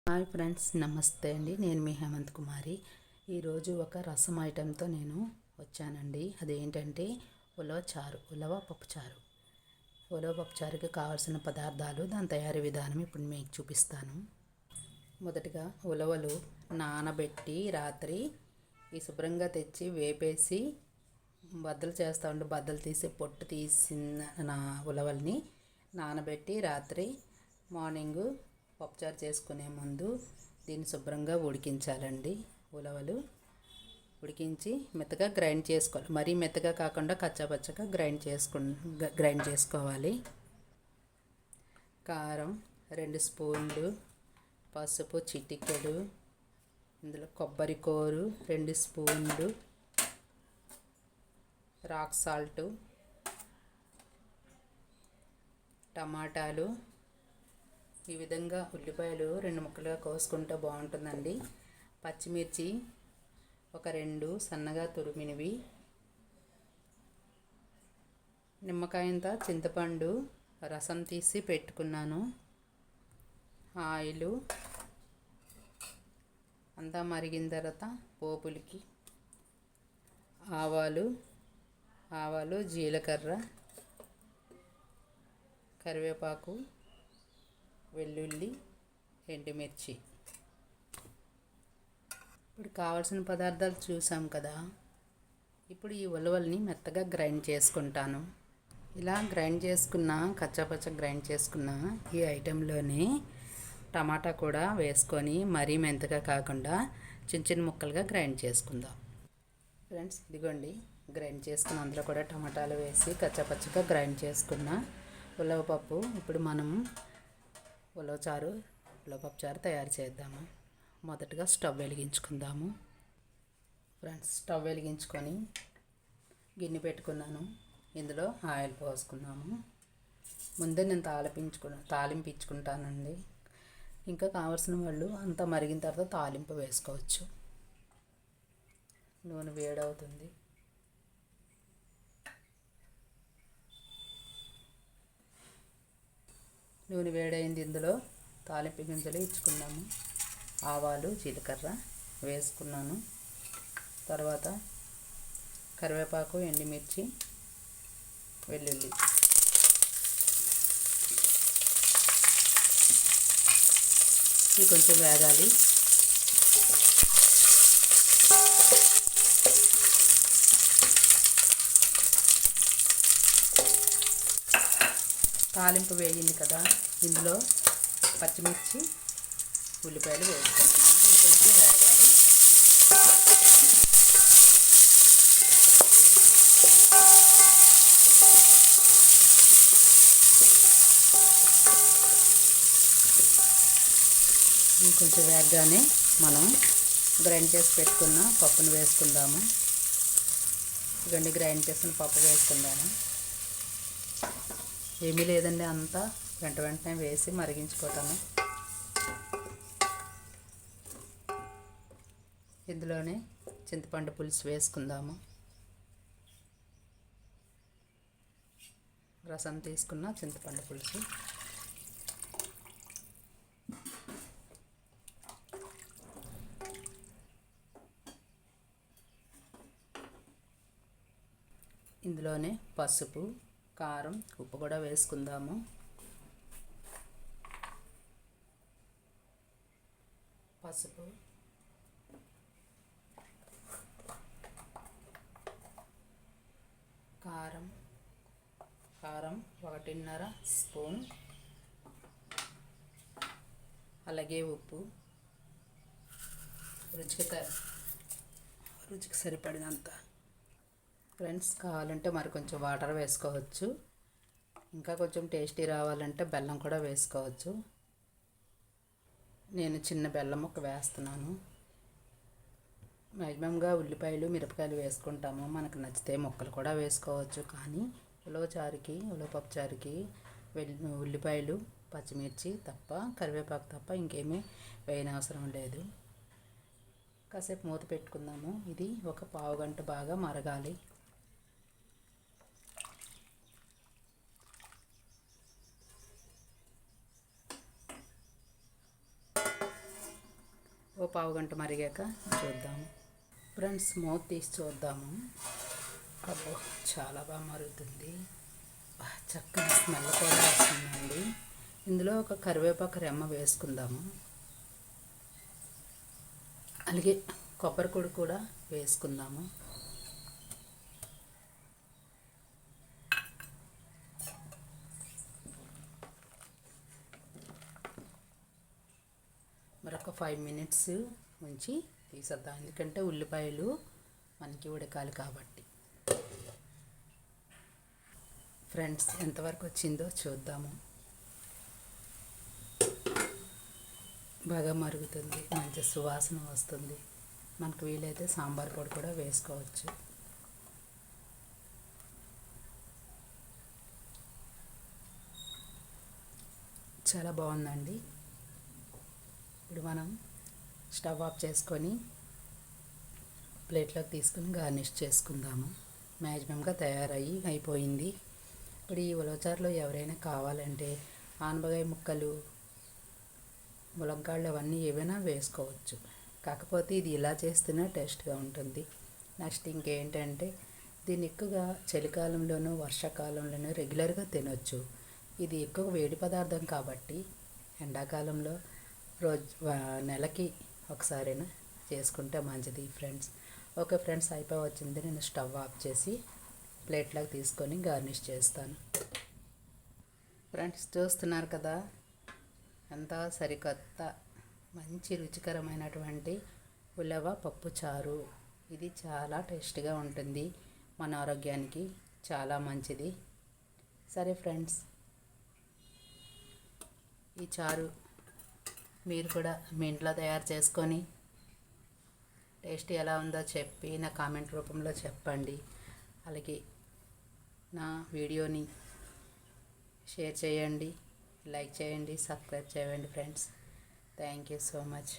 Hi friends, నమస్తే అండి. నేను మీ హేమంత్ కుమారి. ఈరోజు ఒక రసం ఐటెంతో నేను వచ్చానండి. అదేంటంటే ఉలవ పప్పుచారు. ఉలవ పప్పుచారుకి కావాల్సిన పదార్థాలు, దాని తయారీ విధానం ఇప్పుడు మీకు చూపిస్తాను. మొదటిగా ఉలవలు నానబెట్టి రాత్రి శుభ్రంగా తెచ్చి వేపేసి బద్దలు తీసి పొట్టు తీసిన ఉలవల్ని నానబెట్టి రాత్రి మార్నింగు పప్పుచారు చేసుకునే ముందు దీన్ని శుభ్రంగా ఉడికించాలండి. ఉలవలు ఉడికించి మెత్తగా గ్రైండ్ చేసుకోవాలి. మరీ మెత్తగా కాకుండా కచ్చాపచ్చగా గ్రైండ్ చేసుకోవాలి. కారం 2 స్పూన్లు, పసుపు చిటికెడు, ఇందులో కొబ్బరి కోరు 2 స్పూన్లు, రాక్ సాల్టు, టమాటాలు, ఈ విధంగా ఉల్లిపాయలు 2 ముక్కలుగా కోసుకుంటే బాగుంటుందండి. పచ్చిమిర్చి ఒక 2 సన్నగా తురిమినవి, నిమ్మకాయంత చింతపండు రసం తీసి పెట్టుకున్నాను. ఆయిలు అంతా మరిగిన తర్వాత పోపులకి ఆవాలు, జీలకర్ర, కరివేపాకు, వెల్లుల్లి, ఎండుమిర్చి. ఇప్పుడు కావాల్సిన పదార్థాలు చూసాం కదా. ఇప్పుడు ఈ ఉలవల్ని మెత్తగా గ్రైండ్ చేసుకుంటాను. ఇలా కచ్చాపచ్చ గ్రైండ్ చేసుకున్న ఈ ఐటెంలోనే టమాటా కూడా వేసుకొని మరీ మెంతగా కాకుండా చిన్న ముక్కలుగా గ్రైండ్ చేసుకుందాం. ఫ్రెండ్స్, ఇదిగోండి గ్రైండ్ చేసుకున్న అందులో కూడా టమాటాలు వేసి కచ్చాపచ్చగా గ్రైండ్ చేసుకున్న ఉలవపప్పు. ఇప్పుడు మనం ఉలవపప్పుచారు తయారు చేద్దాము. మొదటగా స్టవ్ వెలిగించుకుందాము. ఫ్రెండ్స్, స్టవ్ వెలిగించుకొని గిన్నె పెట్టుకున్నాను. ఇందులో ఆయిల్ పోసుకున్నాము. ముందే నేను తాలింపించుకుంటానండి. ఇంకా కావాల్సిన వాళ్ళు అంతా మరిగిన తర్వాత తాలింపు వేసుకోవచ్చు. నూనె వేడవుతుంది. నూనె వేడైంది. ఇందులో తాలింపు గింజలు ఇచ్చుకున్నాము. ఆవాలు, జీలకర్ర వేసుకున్నాను. తర్వాత కరివేపాకు, ఎండుమిర్చి, వెల్లుల్లి. ఇవి కొంచెం వేగాలి. తాలింపు వేగింది కదా, ఇందులో పచ్చిమిర్చి, ఉల్లిపాయలు వేసుకుంటున్నాను. ఇది కొంచెం వేగాలి. ఇది కొంచెం వేగగానే మనం గ్రైండ్ చేసి పెట్టుకున్న పప్పును వేసుకుందాము. ఇవన్నీ గ్రైండ్ చేసిన పప్పు వేసుకుందాము. ఏమీ లేదండి, అంతా వెంటనే వేసి మరిగించుకోవటము. ఇందులోనే చింతపండు పులుసు వేసుకుందాము. రసం తీసుకున్న చింతపండు పులుసు. ఇందులోనే పసుపు, కారం, ఉప్పు కూడా వేసుకుందాము. పసుపు, కారం 1.5 స్పూన్, అలాగే ఉప్పు రుచికి సరిపడినంత. ఫ్రెండ్స్, కావాలంటే మరి కొంచెం వాటర్ వేసుకోవచ్చు. ఇంకా కొంచెం టేస్టీ రావాలంటే బెల్లం కూడా వేసుకోవచ్చు. నేను చిన్న బెల్లం ముక్క వేస్తున్నాను. మ్యాక్సిమంగా ఉల్లిపాయలు, మిరపకాయలు వేసుకుంటాము. మనకు నచ్చితే ముక్కలు కూడా వేసుకోవచ్చు. కానీ ఉలవపప్పుచారుకి ఉల్లిపాయలు, పచ్చిమిర్చి తప్ప, కరివేపాకు తప్ప ఇంకేమీ వేయనవసరం లేదు. కాసేపు మూత పెట్టుకుందాము. ఇది ఒక పావు గంట బాగా మరగాలి. పావుగంట మరిగాక చూద్దాము. ఫ్రెండ్స్ మూత తీసి చూద్దాము. అబ్బో చాలా బాగా మరుగుతుంది. చక్కని స్మెల్ కూడా వస్తుందండి. ఇందులో ఒక కరివేపాకు రెమ్మ వేసుకుందాము. అలాగే కొబ్బరి పొడి కూడా వేసుకుందాము. మరొక 5 మినిట్స్ ఉంచి తీసేద్దాం, ఎందుకంటే ఉల్లిపాయలు మనకి ఉడకాలి కాబట్టి. ఫ్రెండ్స్ ఎంతవరకు వచ్చిందో చూద్దాము. బాగా మరుగుతుంది, మంచి సువాసన వస్తుంది. మనకు వీలైతే సాంబార్ పొడి కూడా వేసుకోవచ్చు. చాలా బాగుందండి. ఇప్పుడు మనం స్టవ్ ఆఫ్ చేసుకొని ప్లేట్లోకి తీసుకుని గార్నిష్ చేసుకుందాము. మ్యాక్సిమంగా అయిపోయింది. ఇప్పుడు ఈ ఉలవచారులో ఎవరైనా కావాలంటే ఆనపకాయ ముక్కలు, ములక్కాళ్ళు అవన్నీ ఏవైనా వేసుకోవచ్చు. కాకపోతే ఇది ఇలా చేస్తేనే టేస్ట్గా ఉంటుంది. నెక్స్ట్ ఇంకేంటంటే దీన్ని ఎక్కువగా చలికాలంలోనూ వర్షాకాలంలోనూ రెగ్యులర్గా తినొచ్చు. ఇది ఎక్కువ వేడి పదార్థం కాబట్టి ఎండాకాలంలో నెలకి ఒకసారైనా చేసుకుంటే మంచిది ఫ్రెండ్స్. Okay friends, అయిపోవచ్చింది. నేను స్టవ్ ఆఫ్ చేసి ప్లేట్లోకి తీసుకొని గార్నిష్ చేస్తాను. ఫ్రెండ్స్ చూస్తున్నారు కదా, ఎంత సరికొత్త మంచి రుచికరమైనటువంటి ఉలవ పప్పు చారు. ఇది చాలా టేస్ట్గా ఉంటుంది, మన ఆరోగ్యానికి చాలా మంచిది. సరే ఫ్రెండ్స్, ఈ చారు మీరు కూడా మీ ఇంట్లో తయారు చేసుకొని టేస్ట్ ఎలా ఉందో చెప్పి నా కామెంట్ రూపంలో చెప్పండి. అలాగే నా వీడియోని షేర్ చేయండి, లైక్ చేయండి, సబ్స్క్రైబ్ చేయండి friends. Thank you so much.